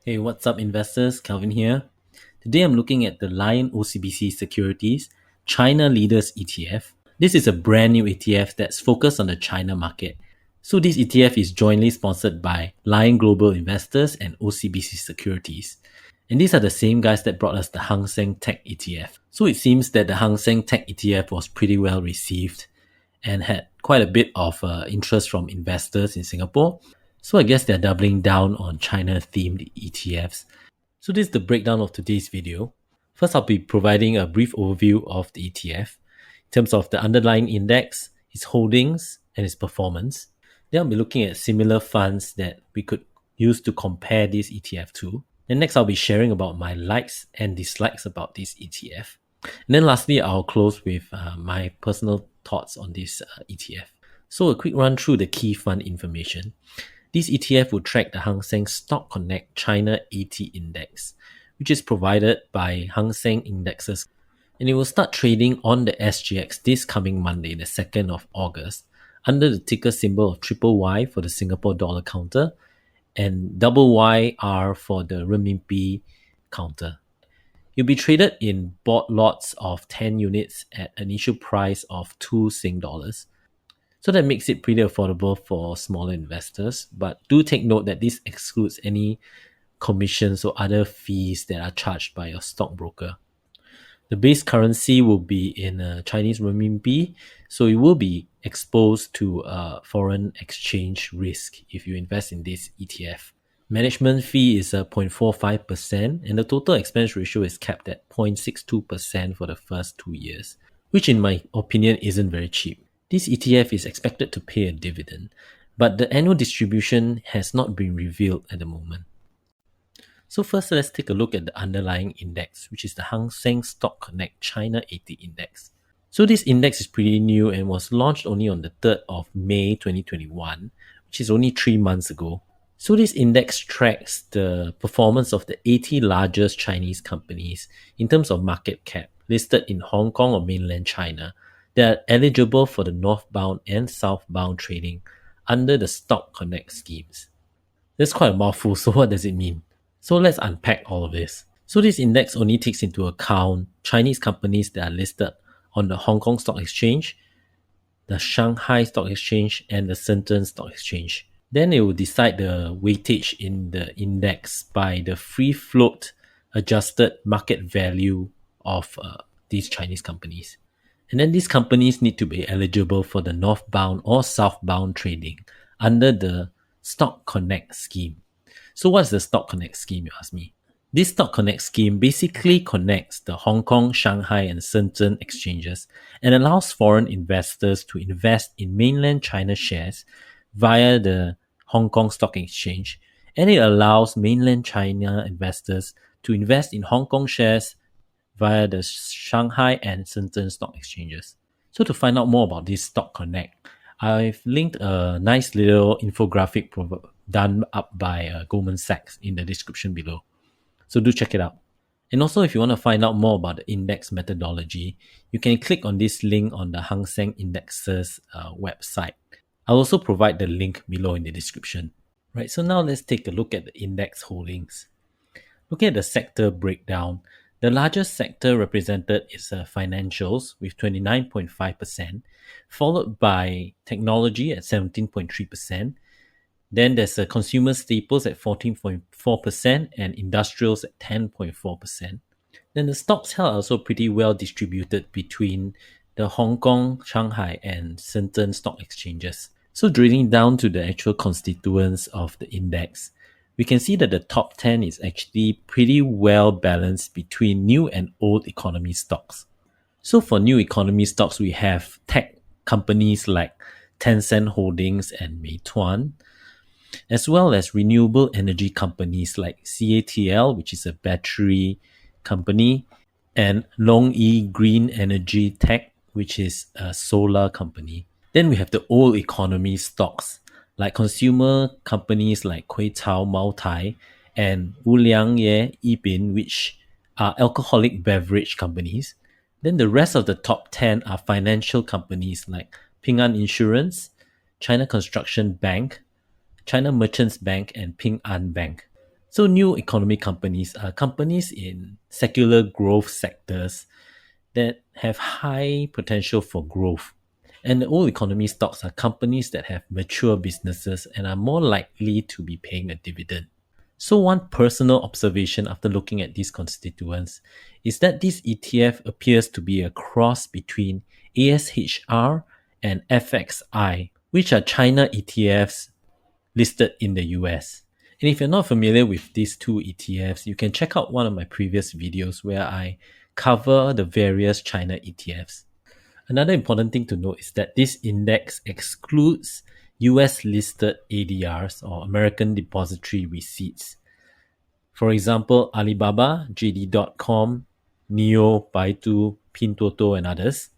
Hey, what's up, investors? Calvin here. Today I'm looking at the Lion-OCBC Securities China Leaders ETF. This is a brand new ETF that's focused on the China market. So this ETF is jointly sponsored by Lion Global Investors and OCBC Securities. And these are the same guys that brought us the Hang Seng Tech ETF. So it seems that the Hang Seng Tech ETF was pretty well received and had quite a bit of interest from investors in Singapore. So I guess they're doubling down on China-themed ETFs. So this is the breakdown of today's video. First, I'll be providing a brief overview of the ETF in terms of the underlying index, its holdings, and its performance. Then I'll be looking at similar funds that we could use to compare this ETF to. And next, I'll be sharing about my likes and dislikes about this ETF. And then lastly, I'll close with my personal thoughts on this ETF. So a quick run through the key fund information. This ETF will track the Hang Seng Stock Connect China 80 Index, which is provided by Hang Seng Indexes, and it will start trading on the SGX this coming Monday, the 2nd of August, under the ticker symbol of YYY for the Singapore dollar counter and YYR for the renminbi counter. It'll be traded in bought lots of 10 units at an initial price of 2 Sing dollars. So that makes it pretty affordable for smaller investors, but do take note that this excludes any commissions or other fees that are charged by your stockbroker. The base currency will be in Chinese renminbi, so it will be exposed to foreign exchange risk if you invest in this ETF. Management fee is 0.45%, and the total expense ratio is capped at 0.62% for the first 2 years, which in my opinion isn't very cheap. This ETF is expected to pay a dividend, but the annual distribution has not been revealed at the moment. So first, let's take a look at the underlying index, which is the Hang Seng Stock Connect China 80 Index. So this index is pretty new and was launched only on the 3rd of May 2021, which is only 3 months ago. So this index tracks the performance of the 80 largest Chinese companies in terms of market cap listed in Hong Kong or mainland China that are eligible for the northbound and southbound trading under the Stock Connect schemes. That's quite a mouthful, so what does it mean? So let's unpack all of this. So this index only takes into account Chinese companies that are listed on the Hong Kong Stock Exchange, the Shanghai Stock Exchange, and the Shenzhen Stock Exchange. Then it will decide the weightage in the index by the free float adjusted market value of these Chinese companies. And then these companies need to be eligible for the northbound or southbound trading under the Stock Connect scheme. So what's the Stock Connect scheme, you ask me? This Stock Connect scheme basically connects the Hong Kong, Shanghai, and Shenzhen exchanges and allows foreign investors to invest in mainland China shares via the Hong Kong Stock Exchange, and it allows mainland China investors to invest in Hong Kong shares via the Shanghai and Shenzhen stock exchanges. So to find out more about this Stock Connect, I've linked a nice little infographic done up by Goldman Sachs in the description below. So do check it out. And also, if you want to find out more about the index methodology, you can click on this link on the Hang Seng Indexes website. I'll also provide the link below in the description. Right, so now let's take a look at the index holdings. Looking at the sector breakdown, the largest sector represented is financials with 29.5%, followed by technology at 17.3%. Then there's consumer staples at 14.4% and industrials at 10.4%. Then the stocks held are also pretty well distributed between the Hong Kong, Shanghai, and Shenzhen stock exchanges. So drilling down to the actual constituents of the index, we can see that the top 10 is actually pretty well balanced between new and old economy stocks. So for new economy stocks, we have tech companies like Tencent Holdings and Meituan, as well as renewable energy companies like CATL, which is a battery company, and Long-E Green Energy Tech, which is a solar company. Then we have the old economy stocks like consumer companies like Kway Chao Moutai and Wuliangye Yibin, which are alcoholic beverage companies. Then the rest of the top 10 are financial companies like Ping An Insurance, China Construction Bank, China Merchants Bank, and Ping An Bank. So new economy companies are companies in secular growth sectors that have high potential for growth. And the old economy stocks are companies that have mature businesses and are more likely to be paying a dividend. So one personal observation after looking at these constituents is that this ETF appears to be a cross between ASHR and FXI, which are China ETFs listed in the US. And if you're not familiar with these two ETFs, you can check out one of my previous videos where I cover the various China ETFs. Another important thing to note is that this index excludes US listed ADRs or American Depository Receipts. For example, Alibaba, JD.com, Neo, Baidu, Pinduoduo, and others,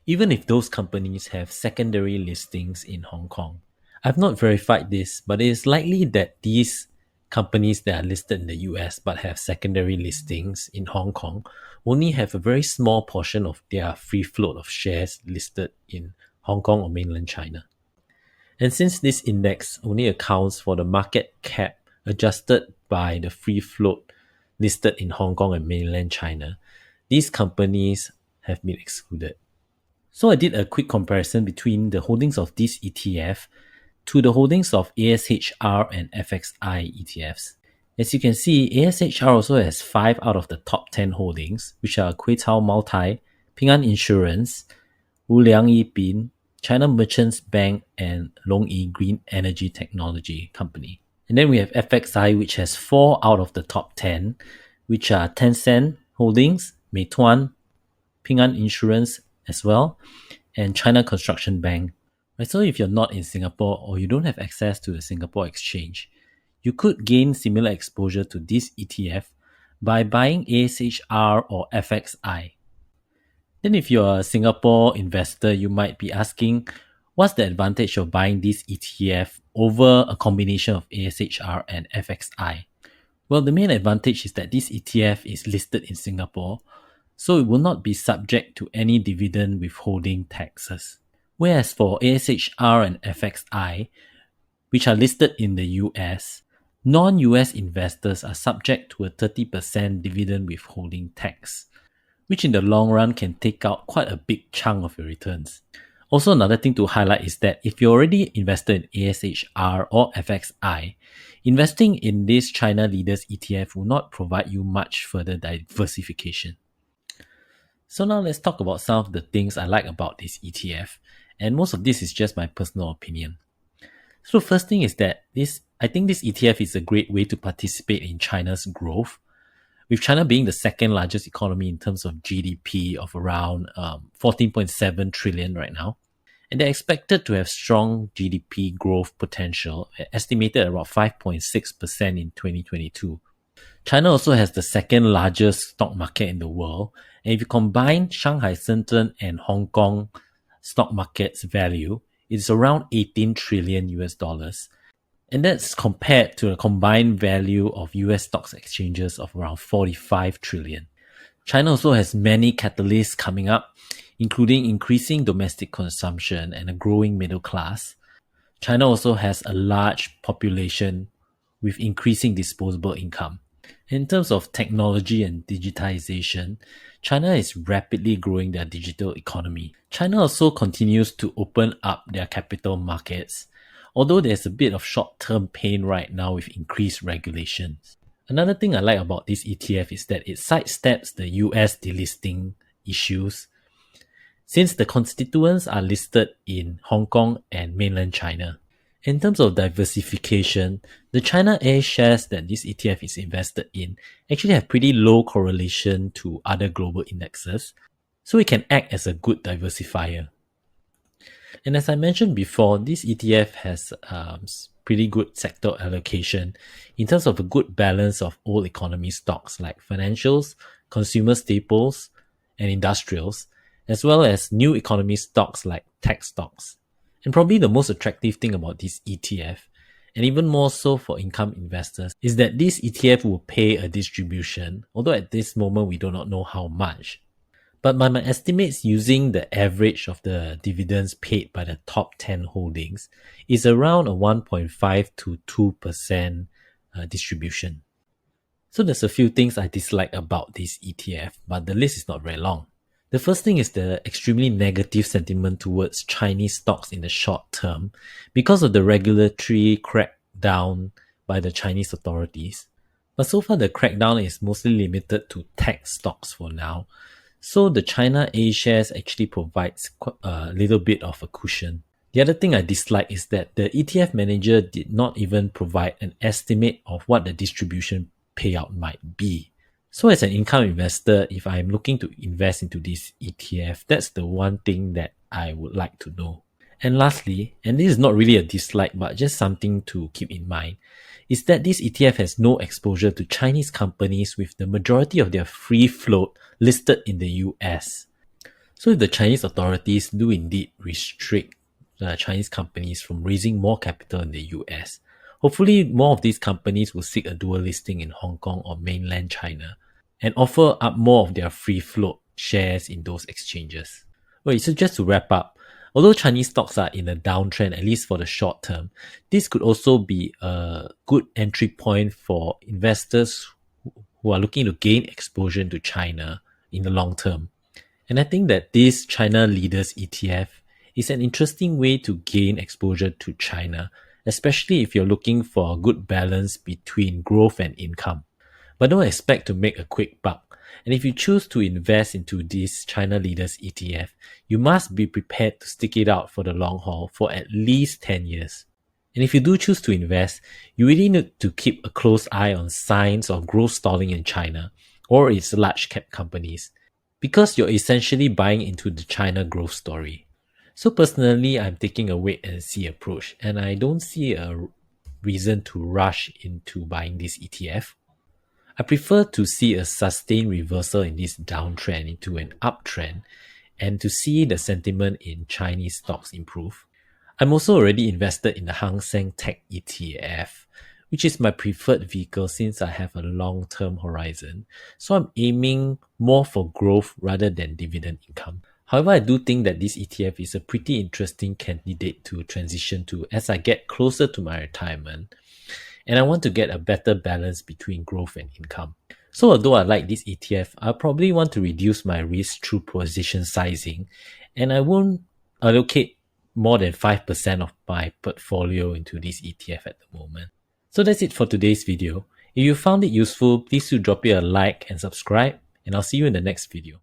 even if those companies have secondary listings in Hong Kong. I've not verified this, but it is likely that these companies that are listed in the US but have secondary listings in Hong Kong only have a very small portion of their free float of shares listed in Hong Kong or mainland China. And since this index only accounts for the market cap adjusted by the free float listed in Hong Kong and mainland China, these companies have been excluded. So I did a quick comparison between the holdings of this ETF to the holdings of ASHR and FXI ETFs. As you can see, ASHR also has 5 out of the top 10 holdings, which are Quaytao Multi, Ping An Insurance, Wuliang Yipin, China Merchants Bank, and Long-Yi Green Energy Technology Company. And then we have FXI, which has 4 out of the top 10, which are Tencent Holdings, Meituan, Ping An Insurance as well, and China Construction Bank. Right, so if you're not in Singapore or you don't have access to the Singapore exchange, you could gain similar exposure to this ETF by buying ASHR or FXI. Then if you're a Singapore investor, you might be asking, what's the advantage of buying this ETF over a combination of ASHR and FXI? Well, the main advantage is that this ETF is listed in Singapore, so it will not be subject to any dividend withholding taxes. Whereas for ASHR and FXI, which are listed in the US, non-US investors are subject to a 30% dividend withholding tax, which in the long run can take out quite a big chunk of your returns. Also, another thing to highlight is that if you're already invested in ASHR or FXI, investing in this China Leaders ETF will not provide you much further diversification. So now let's talk about some of the things I like about this ETF, and most of this is just my personal opinion. So the first thing is that I think this ETF is a great way to participate in China's growth, with China being the second largest economy in terms of GDP of around 14.7 trillion right now. And they're expected to have strong GDP growth potential, estimated at about 5.6% in 2022. China also has the second largest stock market in the world, and if you combine Shanghai, Shenzhen, and Hong Kong stock market's value, it's around 18 trillion US dollars. And that's compared to a combined value of US stocks exchanges of around 45 trillion. China also has many catalysts coming up, including increasing domestic consumption and a growing middle class. China also has a large population with increasing disposable income. In terms of technology and digitization, China is rapidly growing their digital economy. China also continues to open up their capital markets, although there's a bit of short-term pain right now with increased regulations. Another thing I like about this ETF is that it sidesteps the US delisting issues, since the constituents are listed in Hong Kong and mainland China. In terms of diversification, the China A shares that this ETF is invested in actually have pretty low correlation to other global indexes, so it can act as a good diversifier. And as I mentioned before, this ETF has pretty good sector allocation in terms of a good balance of old economy stocks like financials, consumer staples, and industrials, as well as new economy stocks like tech stocks. And probably the most attractive thing about this ETF, and even more so for income investors, is that this ETF will pay a distribution, although at this moment we do not know how much. But by my estimates, using the average of the dividends paid by the top 10 holdings is around a 1.5 to 2% distribution. So there's a few things I dislike about this ETF, but the list is not very long. The first thing is the extremely negative sentiment towards Chinese stocks in the short term because of the regulatory crackdown by the Chinese authorities. But so far the crackdown is mostly limited to tech stocks for now. So the China A shares actually provides a little bit of a cushion. The other thing I dislike is that the ETF manager did not even provide an estimate of what the distribution payout might be. So as an income investor, if I'm looking to invest into this ETF, that's the one thing that I would like to know. And lastly, and this is not really a dislike but just something to keep in mind, is that this ETF has no exposure to Chinese companies with the majority of their free float listed in the US. So if the Chinese authorities do indeed restrict Chinese companies from raising more capital in the US, hopefully more of these companies will seek a dual listing in Hong Kong or mainland China and offer up more of their free float shares in those exchanges. Right, so just to wrap up, although Chinese stocks are in a downtrend, at least for the short term, this could also be a good entry point for investors who are looking to gain exposure to China in the long term. And I think that this China Leaders ETF is an interesting way to gain exposure to China, especially if you're looking for a good balance between growth and income. But don't expect to make a quick buck. And if you choose to invest into this China Leaders ETF, you must be prepared to stick it out for the long haul for at least 10 years. And if you do choose to invest, you really need to keep a close eye on signs of growth stalling in China or its large cap companies, because you're essentially buying into the China growth story. So personally, I'm taking a wait and see approach, and I don't see a reason to rush into buying this ETF. I prefer to see a sustained reversal in this downtrend into an uptrend and to see the sentiment in Chinese stocks improve. I'm also already invested in the Hang Seng Tech ETF, which is my preferred vehicle since I have a long-term horizon. So I'm aiming more for growth rather than dividend income. However, I do think that this ETF is a pretty interesting candidate to transition to as I get closer to my retirement, and I want to get a better balance between growth and income. So although I like this ETF, I'll probably want to reduce my risk through position sizing, and I won't allocate more than 5% of my portfolio into this ETF at the moment. So that's it for today's video. If you found it useful, please do drop it a like and subscribe, and I'll see you in the next video.